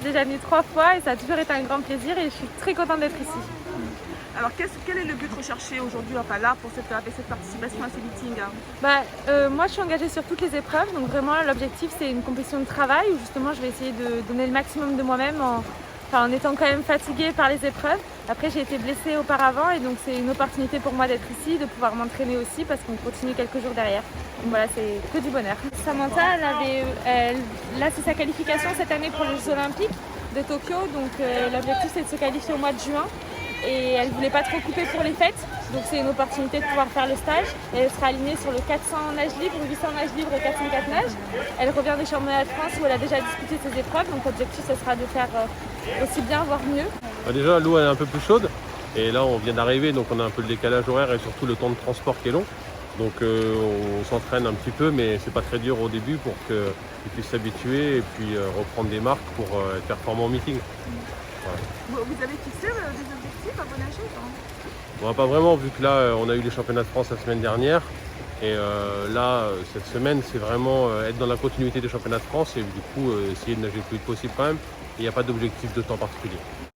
Déjà venu 3 fois et ça a toujours été un grand plaisir et je suis très contente d'être ici. Alors quel est le but recherché aujourd'hui, enfin là, avec cette participation à ces meetings? Moi je suis engagée sur toutes les épreuves, donc vraiment l'objectif c'est une compétition de travail où justement je vais essayer de donner le maximum de moi-même en étant quand même fatiguée par les épreuves. Après j'ai été blessée auparavant et donc c'est une opportunité pour moi d'être ici, de pouvoir m'entraîner aussi parce qu'on continue quelques jours derrière. Donc voilà, c'est que du bonheur. Samantha, là c'est sa qualification cette année pour les Jeux Olympiques de Tokyo, donc l'objectif c'est de se qualifier au mois de juin. Et elle ne voulait pas trop couper pour les fêtes, donc c'est une opportunité de pouvoir faire le stage. Et elle sera alignée sur le 400 nage libre, 800 nage libre et 404 nage. Elle revient des championnats de France où elle a déjà disputé ses épreuves, donc l'objectif ce sera de faire aussi bien, voire mieux. Déjà l'eau est un peu plus chaude et là on vient d'arriver, donc on a un peu le décalage horaire et surtout le temps de transport qui est long. Donc on s'entraîne un petit peu, mais c'est pas très dur au début pour qu'ils puissent s'habituer et puis reprendre des marques pour être performants au meeting. Voilà. Vous avez fixé des objectifs à vos nageurs? Bon, pas vraiment, vu que là on a eu les championnats de France la semaine dernière. Et là, cette semaine, c'est vraiment être dans la continuité des championnats de France et du coup essayer de nager le plus vite possible quand même. Il n'y a pas d'objectif de temps particulier.